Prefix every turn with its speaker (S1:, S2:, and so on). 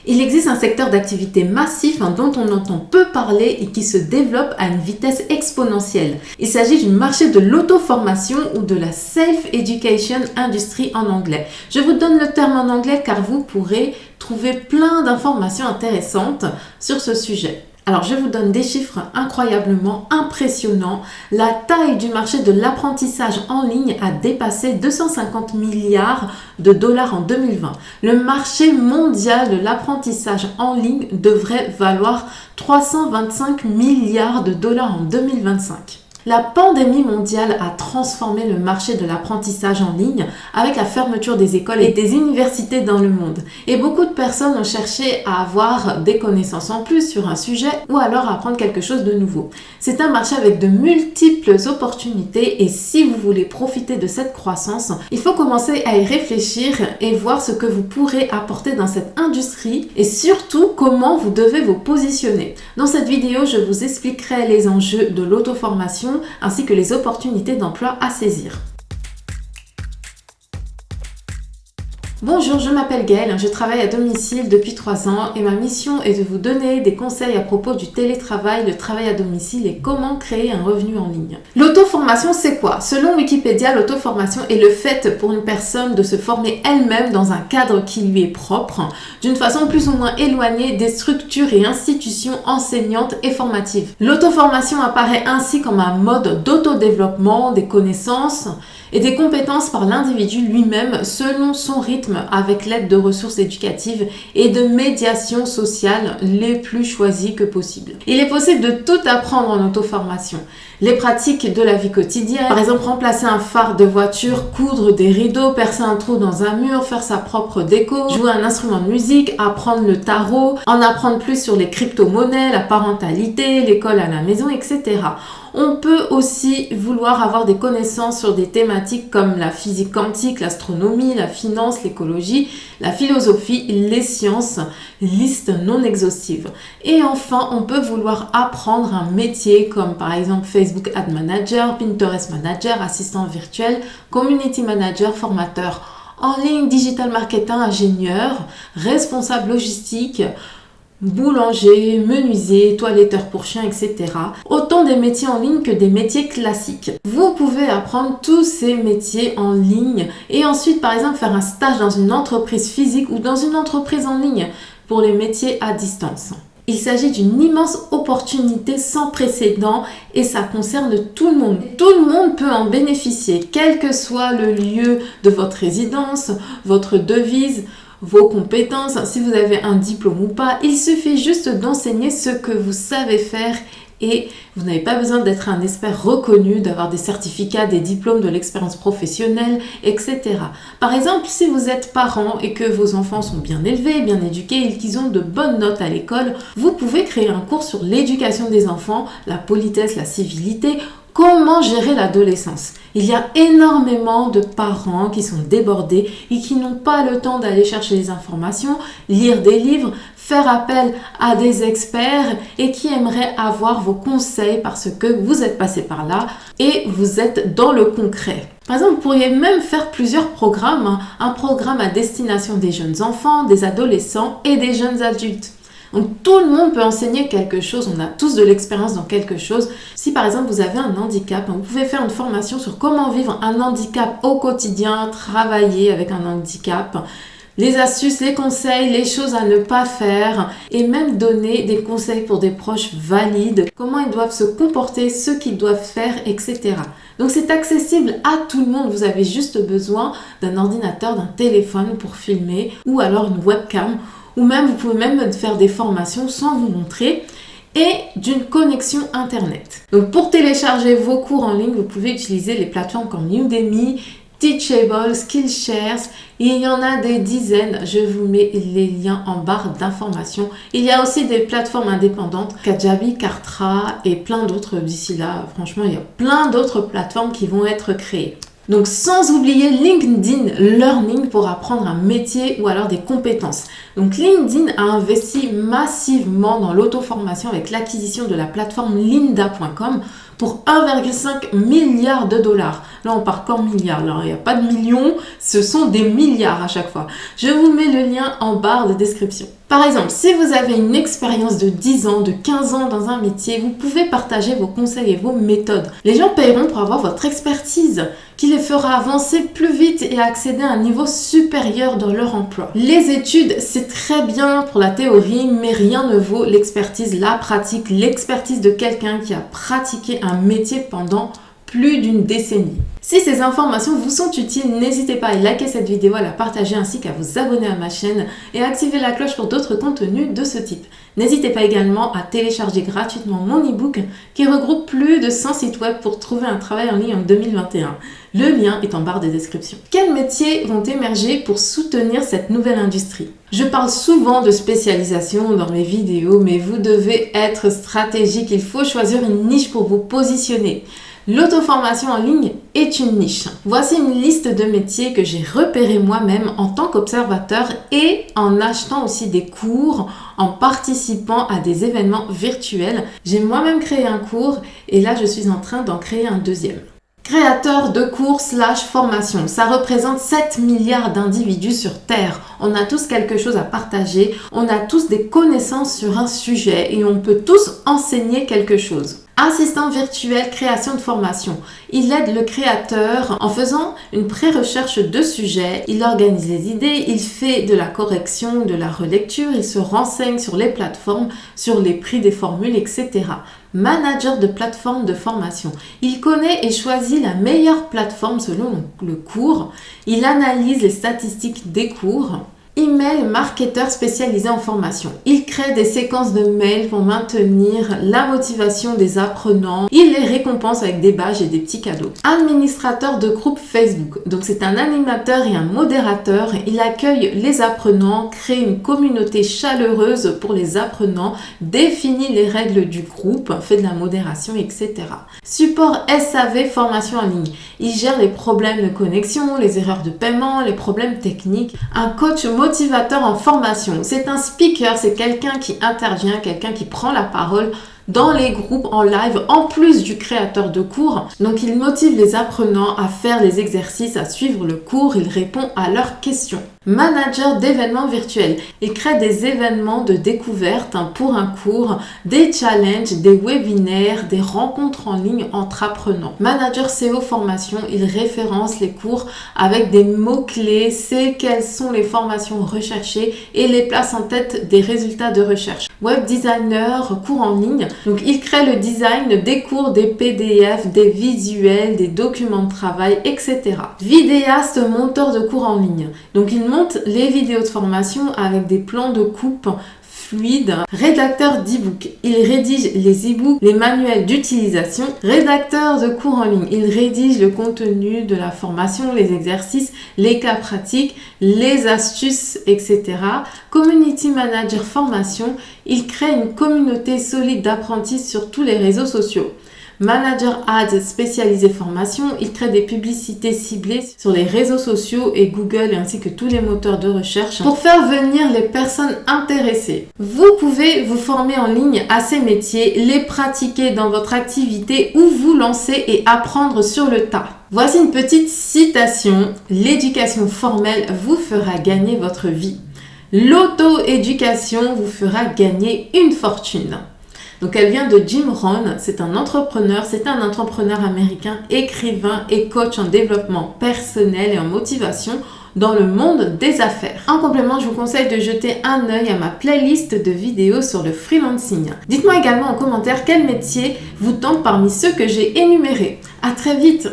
S1: Il existe un secteur d'activité massif dont on entend peu parler et qui se développe à une vitesse exponentielle. Il s'agit du marché de l'auto-formation ou de la Self-Education Industry en anglais. Je vous donne le terme en anglais car vous pourrez trouver plein d'informations intéressantes sur ce sujet. Alors, je vous donne des chiffres incroyablement impressionnants. La taille du marché de l'apprentissage en ligne a dépassé 250 milliards de dollars en 2020. Le marché mondial de l'apprentissage en ligne devrait valoir 325 milliards de dollars en 2025. La pandémie mondiale a transformé le marché de l'apprentissage en ligne avec la fermeture des écoles et des universités dans le monde. Et beaucoup de personnes ont cherché à avoir des connaissances en plus sur un sujet ou alors apprendre quelque chose de nouveau. C'est un marché avec de multiples opportunités et si vous voulez profiter de cette croissance, il faut commencer à y réfléchir et voir ce que vous pourrez apporter dans cette industrie et surtout comment vous devez vous positionner. Dans cette vidéo, je vous expliquerai les enjeux de l'auto-formation ainsi que les opportunités d'emploi à saisir. Bonjour, je m'appelle Gaëlle, je travaille à domicile depuis 3 ans et ma mission est de vous donner des conseils à propos du télétravail, le travail à domicile et comment créer un revenu en ligne. L'auto-formation, c'est quoi? Selon Wikipédia, l'auto-formation est le fait pour une personne de se former elle-même dans un cadre qui lui est propre, d'une façon plus ou moins éloignée des structures et institutions enseignantes et formatives. L'auto-formation apparaît ainsi comme un mode d'autodéveloppement des connaissances et des compétences par l'individu lui-même selon son rythme avec l'aide de ressources éducatives et de médiation sociale les plus choisies que possible. Il est possible de tout apprendre en auto-formation. Les pratiques de la vie quotidienne, par exemple remplacer un phare de voiture, coudre des rideaux, percer un trou dans un mur, faire sa propre déco, jouer un instrument de musique, apprendre le tarot, en apprendre plus sur les crypto-monnaies, la parentalité, l'école à la maison, etc. On peut aussi vouloir avoir des connaissances sur des thématiques comme la physique quantique, l'astronomie, la finance, l'écologie, la philosophie, les sciences, liste non exhaustive. Et enfin, on peut vouloir apprendre un métier comme par exemple Facebook Ad Manager, Pinterest Manager, assistant virtuel, Community Manager, formateur en ligne, digital marketing, ingénieur, responsable logistique, boulanger, menuisier, toiletteur pour chien, etc. Autant des métiers en ligne que des métiers classiques. Vous pouvez apprendre tous ces métiers en ligne et ensuite, par exemple, faire un stage dans une entreprise physique ou dans une entreprise en ligne pour les métiers à distance. Il s'agit d'une immense opportunité sans précédent et ça concerne tout le monde. Tout le monde peut en bénéficier, quel que soit le lieu de votre résidence, votre devise, vos compétences, si vous avez un diplôme ou pas. Il suffit juste d'enseigner ce que vous savez faire et vous n'avez pas besoin d'être un expert reconnu, d'avoir des certificats, des diplômes, de l'expérience professionnelle, etc. Par exemple, si vous êtes parent et que vos enfants sont bien élevés, bien éduqués et qu'ils ont de bonnes notes à l'école, vous pouvez créer un cours sur l'éducation des enfants, la politesse, la civilité. Comment gérer l'adolescence? Il y a énormément de parents qui sont débordés et qui n'ont pas le temps d'aller chercher les informations, lire des livres, faire appel à des experts et qui aimeraient avoir vos conseils parce que vous êtes passé par là et vous êtes dans le concret. Par exemple, vous pourriez même faire plusieurs programmes, un programme à destination des jeunes enfants, des adolescents et des jeunes adultes. Donc tout le monde peut enseigner quelque chose, on a tous de l'expérience dans quelque chose. Si par exemple vous avez un handicap, vous pouvez faire une formation sur comment vivre un handicap au quotidien, travailler avec un handicap, les astuces, les conseils, les choses à ne pas faire et même donner des conseils pour des proches valides, comment ils doivent se comporter, ce qu'ils doivent faire, etc. Donc c'est accessible à tout le monde, vous avez juste besoin d'un ordinateur, d'un téléphone pour filmer ou alors une webcam. Ou même, vous pouvez même faire des formations sans vous montrer et d'une connexion internet. Donc pour télécharger vos cours en ligne, vous pouvez utiliser les plateformes comme Udemy, Teachable, Skillshare. Il y en a des dizaines, je vous mets les liens en barre d'informations. Il y a aussi des plateformes indépendantes, Kajabi, Kartra et plein d'autres d'ici là. Franchement, il y a plein d'autres plateformes qui vont être créées. Donc sans oublier LinkedIn Learning pour apprendre un métier ou alors des compétences. Donc LinkedIn a investi massivement dans l'auto-formation avec l'acquisition de la plateforme lynda.com pour 1,5 milliard de dollars. Là on part qu'en milliards, là il n'y a pas de millions, ce sont des milliards à chaque fois. Je vous mets le lien en barre de description. Par exemple, si vous avez une expérience de 10 ans, de 15 ans dans un métier, vous pouvez partager vos conseils et vos méthodes. Les gens paieront pour avoir votre expertise, qui les fera avancer plus vite et accéder à un niveau supérieur dans leur emploi. Les études, c'est très bien pour la théorie, mais rien ne vaut l'expertise, la pratique, l'expertise de quelqu'un qui a pratiqué un métier pendant plus d'une décennie. Si ces informations vous sont utiles, n'hésitez pas à liker cette vidéo, à la partager ainsi qu'à vous abonner à ma chaîne et à activer la cloche pour d'autres contenus de ce type. N'hésitez pas également à télécharger gratuitement mon e-book qui regroupe plus de 100 sites web pour trouver un travail en ligne en 2021. Le lien est en barre de description. Quels métiers vont émerger pour soutenir cette nouvelle industrie? Je parle souvent de spécialisation dans mes vidéos, mais vous devez être stratégique. Il faut choisir une niche pour vous positionner. L'auto-formation en ligne est une niche. Voici une liste de métiers que j'ai repérés moi-même en tant qu'observateur et en achetant aussi des cours, en participant à des événements virtuels. J'ai moi-même créé un cours et là je suis en train d'en créer un deuxième. Créateur de cours / formation, ça représente 7 milliards d'individus sur Terre. On a tous quelque chose à partager, on a tous des connaissances sur un sujet et on peut tous enseigner quelque chose. Assistant virtuel, création de formation. Il aide le créateur en faisant une pré-recherche de sujets. Il organise les idées, il fait de la correction, de la relecture, il se renseigne sur les plateformes, sur les prix des formules, etc. Manager de plateforme de formation. Il connaît et choisit la meilleure plateforme selon le cours. Il analyse les statistiques des cours. Email marketeur spécialisé en formation. Il crée des séquences de mails pour maintenir la motivation des apprenants. Il les récompense avec des badges et des petits cadeaux. Administrateur de groupe Facebook. Donc c'est un animateur et un modérateur. Il accueille les apprenants, crée une communauté chaleureuse pour les apprenants, définit les règles du groupe, fait de la modération, etc. Support SAV formation en ligne. Il gère les problèmes de connexion, les erreurs de paiement, les problèmes techniques. Un coach motivateur en formation. C'est un speaker, c'est quelqu'un qui intervient, quelqu'un qui prend la parole dans les groupes en live, en plus du créateur de cours. Donc il motive les apprenants à faire les exercices, à suivre le cours, il répond à leurs questions. Manager d'événements virtuels. Il crée des événements de découverte pour un cours, des challenges, des webinaires, des rencontres en ligne entre apprenants. Manager SEO formation. Il référence les cours avec des mots-clés, sait quelles sont les formations recherchées et les place en tête des résultats de recherche. Web designer, cours en ligne. Donc il crée le design des cours, des PDF, des visuels, des documents de travail, etc. Vidéaste, monteur de cours en ligne. Donc il monte les vidéos de formation avec des plans de coupe fluide. Rédacteur d'e-book. Il rédige les e-books, les manuels d'utilisation. Rédacteur de cours en ligne. Il rédige le contenu de la formation, les exercices, les cas pratiques, les astuces, etc. Community manager formation. Il crée une communauté solide d'apprentis sur tous les réseaux sociaux. Manager Ads spécialisé formation, il crée des publicités ciblées sur les réseaux sociaux et Google ainsi que tous les moteurs de recherche pour faire venir les personnes intéressées. Vous pouvez vous former en ligne à ces métiers, les pratiquer dans votre activité ou vous lancer et apprendre sur le tas. Voici une petite citation. L'éducation formelle vous fera gagner votre vie. L'auto-éducation vous fera gagner une fortune. Donc elle vient de Jim Rohn, c'est un entrepreneur américain, écrivain et coach en développement personnel et en motivation dans le monde des affaires. En complément, je vous conseille de jeter un œil à ma playlist de vidéos sur le freelancing. Dites-moi également en commentaire quel métier vous tente parmi ceux que j'ai énumérés. À très vite!